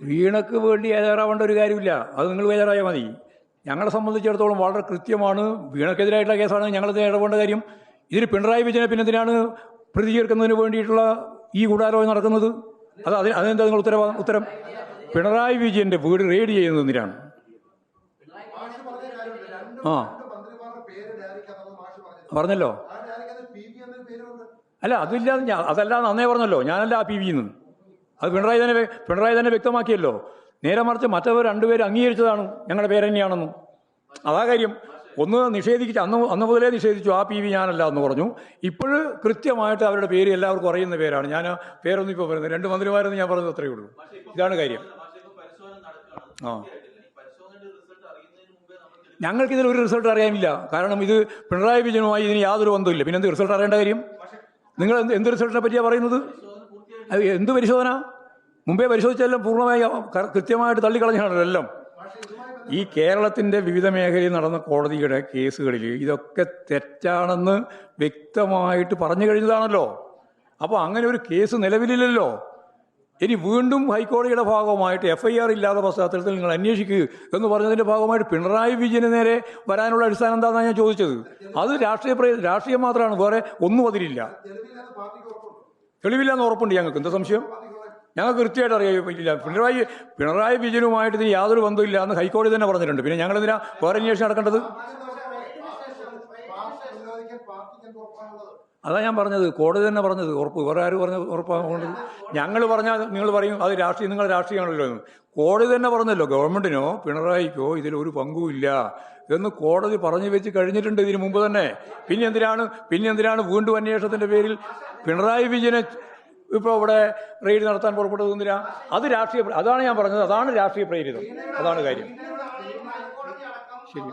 വീണക്ക് വേണ്ടി ബേജാറാവേണ്ട ഒരു കാര്യമില്ല, അത് നിങ്ങൾ ബേജാറായാൽ മതി. ഞങ്ങളെ സംബന്ധിച്ചിടത്തോളം വളരെ കൃത്യമാണ്. വീണക്കെതിരായിട്ടുള്ള കേസാണ് ഞങ്ങളിത് ഇടപെടേണ്ട കാര്യം. ഇതിൽ പിണറായി വിജയനെ പിന്നെ എന്തിനാണ് പ്രതി ചേർക്കുന്നതിന് വേണ്ടിയിട്ടുള്ള ഈ ഗൂഢാലോചന നടക്കുന്നത്? അതെന്താ നിങ്ങൾ ഉത്തരം? പിണറായി വിജയന്റെ വീട് റെയ്ഡ് ചെയ്യുന്നത് എന്തിനാണ്? ആ പറഞ്ഞല്ലോ. അല്ല അതില്ലാതെ അതല്ലാതെ അന്നേ പറഞ്ഞല്ലോ, ഞാനല്ല ആ PV എന്ന്. അത് പിണറായി തന്നെ വ്യക്തമാക്കിയല്ലോ. നേരെ മറിച്ച് മറ്റവർ രണ്ടുപേരും അംഗീകരിച്ചതാണ് ഞങ്ങളുടെ പേര് തന്നെയാണെന്നും. അതാ കാര്യം. ഒന്ന് നിഷേധിച്ച് അന്ന് മുതലേ നിഷേധിച്ചു, ആ PV ഞാനല്ല എന്ന് പറഞ്ഞു. ഇപ്പോൾ കൃത്യമായിട്ട് അവരുടെ പേര് എല്ലാവർക്കും അറിയുന്ന പേരാണ്. ഞാൻ പേരൊന്നും ഇപ്പോൾ പറയുന്നത് 2 മന്ത്രിമാരെന്ന് ഞാൻ പറഞ്ഞത് അത്രയേ ഉള്ളൂ. ഇതാണ് കാര്യം. ആ ഞങ്ങൾക്കിതിൽ ഒരു റിസൾട്ട് അറിയാനില്ല. കാരണം ഇത് പിണറായി വിജയനുമായി ഇതിന് യാതൊരു ബന്ധമില്ല. പിന്നെ എന്ത് റിസൾട്ട് അറിയേണ്ട കാര്യം? നിങ്ങൾ എന്ത് റിസൾട്ടിനെ പറ്റിയാണ് പറയുന്നത്? എന്ത് പരിശോധന? മുമ്പേ പരിശോധിച്ചെല്ലാം പൂർണ്ണമായി കൃത്യമായിട്ട് തള്ളിക്കളഞ്ഞാണല്ലോ എല്ലാം. ഈ കേരളത്തിൻ്റെ വിവിധ മേഖലയിൽ നടന്ന കോടതിയുടെ കേസുകളിൽ ഇതൊക്കെ തെറ്റാണെന്ന് വ്യക്തമായിട്ട് പറഞ്ഞു കഴിഞ്ഞതാണല്ലോ. അപ്പോൾ അങ്ങനെ ഒരു കേസ് നിലവിലില്ലല്ലോ. ഇനി വീണ്ടും ഹൈക്കോടതിയുടെ ഭാഗമായിട്ട് FIR ഇല്ലാത്ത പശ്ചാത്തലത്തിൽ നിങ്ങൾ അന്വേഷിക്കുക എന്ന് പറഞ്ഞതിൻ്റെ ഭാഗമായിട്ട് പിണറായി വിജയന് നേരെ വരാനുള്ള അടിസ്ഥാനം എന്താണെന്നാണ് ഞാൻ ചോദിച്ചത്. അത് രാഷ്ട്രീയം മാത്രമാണ്, വേറെ ഒന്നും അതിലില്ല. തെളിവില്ലാന്ന് ഉറപ്പുണ്ട് ഞങ്ങൾക്ക്. എന്താ സംശയം? ഞങ്ങൾക്ക് കൃത്യമായിട്ട് അറിയില്ല. പിണറായി വിജയനുമായിട്ട് ഇതിന് യാതൊരു ബന്ധമില്ല എന്ന് ഹൈക്കോടതി തന്നെ പറഞ്ഞിട്ടുണ്ട്. പിന്നെ ഞങ്ങളെന്തിനാ വേറെ അന്വേഷണം നടക്കേണ്ടത്? അതാ ഞാൻ പറഞ്ഞത്, കോടതി തന്നെ പറഞ്ഞത് ഉറപ്പ്. വേറെ ആര് പറഞ്ഞ ഉറപ്പാകേണ്ടത്? ഞങ്ങൾ പറഞ്ഞാൽ നിങ്ങൾ പറയും അത് രാഷ്ട്രീയം, നിങ്ങളുടെ രാഷ്ട്രീയമാണല്ലോ എന്ന്. കോടതി തന്നെ പറഞ്ഞല്ലോ ഗവൺമെന്റിനോ പിണറായിക്കോ ഇതിലൊരു പങ്കുമില്ല എന്ന് കോടതി പറഞ്ഞു വെച്ച് കഴിഞ്ഞിട്ടുണ്ട് ഇതിനു മുമ്പ് തന്നെ. പിന്നെ എന്തിനാണ് വീണ്ടും അന്വേഷണത്തിന്റെ പേരിൽ പിണറായി വിജയനെ ഇപ്പോൾ ഇവിടെ റെയ്ഡ് നടത്താൻ പുറപ്പെട്ടത്? എന്തിനാ? അത് രാഷ്ട്രീയ, അതാണ് ഞാൻ പറഞ്ഞത്, അതാണ് രാഷ്ട്രീയ പ്രേരിതം. അതാണ് കാര്യം. ശരി.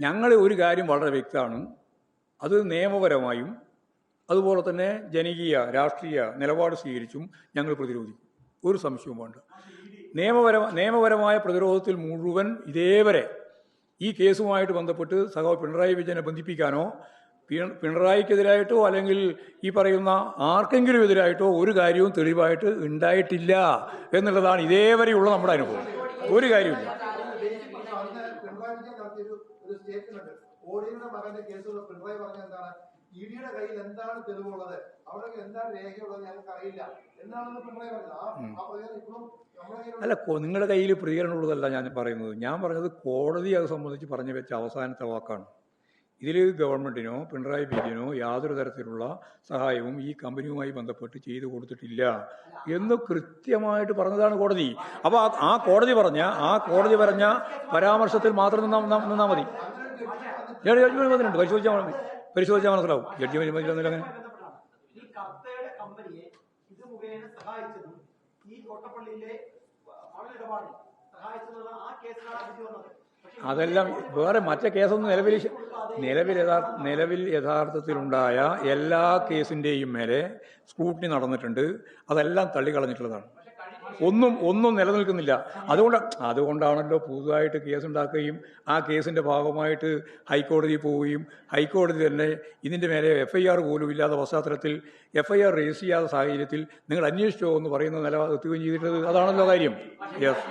ഞങ്ങൾ ഒരു കാര്യം വളരെ വ്യക്തമാണ്, അത് നിയമപരമായും അതുപോലെ തന്നെ ജനകീയ രാഷ്ട്രീയ നിലപാട് സ്വീകരിച്ചും ഞങ്ങൾ പ്രതിരോധിക്കും. ഒരു സംശയവും വേണ്ട. നിയമപരമായ പ്രതിരോധത്തിൽ മുഴുവൻ ഇതേവരെ ഈ കേസുമായിട്ട് ബന്ധപ്പെട്ട് സഖാവ് പിണറായി വിജയനെ ബന്ധിപ്പിക്കാനോ പിണറായിക്കെതിരായിട്ടോ അല്ലെങ്കിൽ ഈ പറയുന്ന ആർക്കെങ്കിലും എതിരായിട്ടോ ഒരു കാര്യവും തെളിവായിട്ട് ഉണ്ടായിട്ടില്ല എന്നുള്ളതാണ് ഇതേവരെയുള്ള നമ്മുടെ അനുഭവം. ഒരു കാര്യമില്ല. ഇഡിയുടെ കയ്യിൽ എന്താണ് തെളിവുള്ളത്, അവിടെ എന്താണ് രേഖയുള്ളത് ഞങ്ങൾക്ക് അറിയില്ല എന്നാണെന്ന് പിണറായി പറഞ്ഞത്. അല്ല, നിങ്ങളുടെ കയ്യിൽ പ്രതികരണമുള്ളതല്ല ഞാൻ പറയുന്നത്. ഞാൻ പറഞ്ഞത് കോടതി അത് സംബന്ധിച്ച് പറഞ്ഞു വെച്ച അവസാനത്തെ വാക്കാണ്. ഇതിൽ ഗവൺമെന്റിനോ പിണറായി വിജയനോ യാതൊരു തരത്തിലുള്ള സഹായവും ഈ കമ്പനിയുമായി ബന്ധപ്പെട്ട് ചെയ്തു കൊടുത്തിട്ടില്ല എന്ന് കൃത്യമായിട്ട് പറഞ്ഞതാണ് കോടതി. അപ്പോൾ ആ കോടതി പറഞ്ഞ പരാമർശത്തിൽ മാത്രം നിന്നാൽ മതി. ജഡ്ജിമെന്റ് വന്നിട്ടുണ്ട്, പരിശോധിച്ചാൽ മനസ്സിലാവും. ജഡ്ജിമെന്റ് വന്നില്ല. അങ്ങനെ അതെല്ലാം വേറെ മറ്റേ കേസൊന്നും നിലവിൽ യഥാർത്ഥത്തിലുണ്ടായ എല്ലാ കേസിൻ്റെയും മേലെ സ്ക്രൂട്ടിനി നടന്നിട്ടുണ്ട്. അതെല്ലാം തള്ളിക്കളഞ്ഞിട്ടുള്ളതാണ്. ഒന്നും നിലനിൽക്കുന്നില്ല. അതുകൊണ്ടാണല്ലോ പുതുതായിട്ട് കേസുണ്ടാക്കുകയും ആ കേസിൻ്റെ ഭാഗമായിട്ട് ഹൈക്കോടതി പോവുകയും ഹൈക്കോടതി തന്നെ ഇതിൻ്റെ മേലെ FIR പോലും ഇല്ലാത്ത പശ്ചാത്തലത്തിൽ FIR രജിസ്റ്റർ ചെയ്യാത്ത സാഹചര്യത്തിൽ നിങ്ങൾ അന്വേഷിച്ചോ എന്ന് പറയുന്ന നില എത്തുകയും ചെയ്തിട്ടുള്ളത്. അതാണല്ലോ കാര്യം. യെസ്.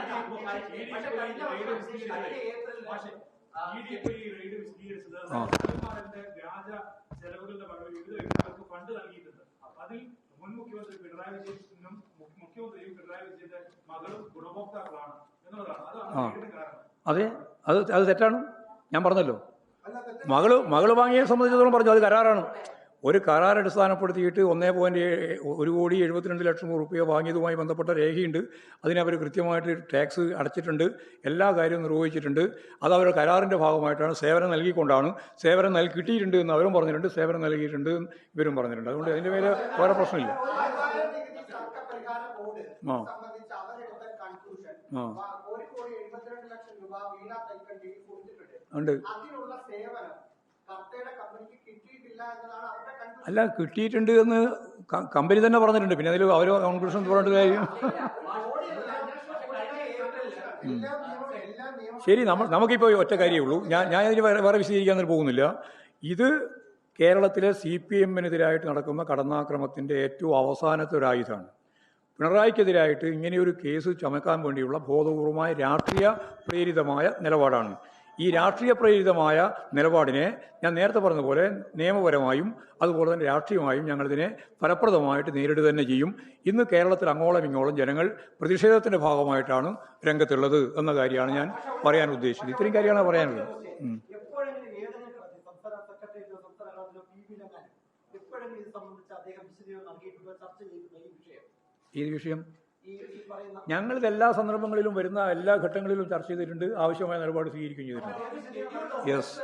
മുഖ്യമന്ത്രി പിണറായി വിജയനും മുഖ്യമന്ത്രിയും പിണറായി വിജയന്റെ മകളും ഗുണഭോക്താക്കളാണ് എന്നുള്ളതാണ്. അത് തെറ്റാണ്. ഞാൻ പറഞ്ഞല്ലോ, മകള് വാങ്ങിയെ സംബന്ധിച്ചിടത്തോളം പറഞ്ഞു അത് കരാറാണ്. ഒരു കരാർ അടിസ്ഥാനപ്പെടുത്തിയിട്ട് 1,72,72,00,000 രൂപ വാങ്ങിയതുമായി ബന്ധപ്പെട്ട രേഖയുണ്ട്. അതിനവർ കൃത്യമായിട്ട് ടാക്സ് അടച്ചിട്ടുണ്ട്, എല്ലാ കാര്യവും നിർവഹിച്ചിട്ടുണ്ട്. അത് അവരുടെ കരാറിൻ്റെ ഭാഗമായിട്ടാണ്, സേവനം നൽകിക്കൊണ്ടാണ്. സേവനം കിട്ടിയിട്ടുണ്ട് എന്ന് അവരും പറഞ്ഞിട്ടുണ്ട്, സേവനം നൽകിയിട്ടുണ്ട് ഇവരും പറഞ്ഞിട്ടുണ്ട്. അതുകൊണ്ട് അതിൻ്റെ മേലെ വേറെ പ്രശ്നമില്ല. ഉണ്ട്. അല്ല, കിട്ടിയിട്ടുണ്ട് എന്ന് കമ്പനി തന്നെ പറഞ്ഞിട്ടുണ്ട്. പിന്നെ അതിൽ അവർ കൺക്ലൂഷൻ പറഞ്ഞിട്ട് കാര്യം. ശരി, നമുക്കിപ്പോൾ ഒറ്റ കാര്യമേ ഉള്ളൂ. ഞാൻ ഇതിന് വേറെ വിശദീകരിക്കാൻ പോകുന്നില്ല. ഇത് കേരളത്തിലെ CPM-നെതിരായിട്ട് നടക്കുന്ന കടന്നാക്രമത്തിൻ്റെ ഏറ്റവും അവസാനത്തെ ഒരു ആയുധമാണ്. പിണറായിക്കെതിരായിട്ട് ഇങ്ങനെയൊരു കേസ് ചുമക്കാൻ വേണ്ടിയുള്ള ബോധപൂർവമായ രാഷ്ട്രീയ പ്രേരിതമായ നിലപാടാണ്. ഈ രാഷ്ട്രീയ പ്രേരിതമായ നിലപാടിനെ ഞാൻ നേരത്തെ പറഞ്ഞതുപോലെ നിയമപരമായും അതുപോലെ തന്നെ രാഷ്ട്രീയമായും ഞങ്ങളിതിനെ ഫലപ്രദമായിട്ട് നേരിടുക തന്നെ ചെയ്യും. ഇന്ന് കേരളത്തിൽ അങ്ങോളം ഇങ്ങോളം ജനങ്ങൾ പ്രതിഷേധത്തിൻ്റെ ഭാഗമായിട്ടാണ് രംഗത്തുള്ളത് എന്ന കാര്യമാണ് ഞാൻ പറയാൻ ഉദ്ദേശിച്ചത്. ഇത്രയും കാര്യമാണ് പറയാനുള്ളത്. ഈ വിഷയം ഞങ്ങളിത് എല്ലാ സന്ദർഭങ്ങളിലും വരുന്ന എല്ലാ ഘട്ടങ്ങളിലും ചർച്ച ചെയ്തിട്ടുണ്ട്. ആവശ്യമായ നിലപാട് സ്വീകരിക്കുകയും ചെയ്തിട്ടുണ്ട്. യെസ്.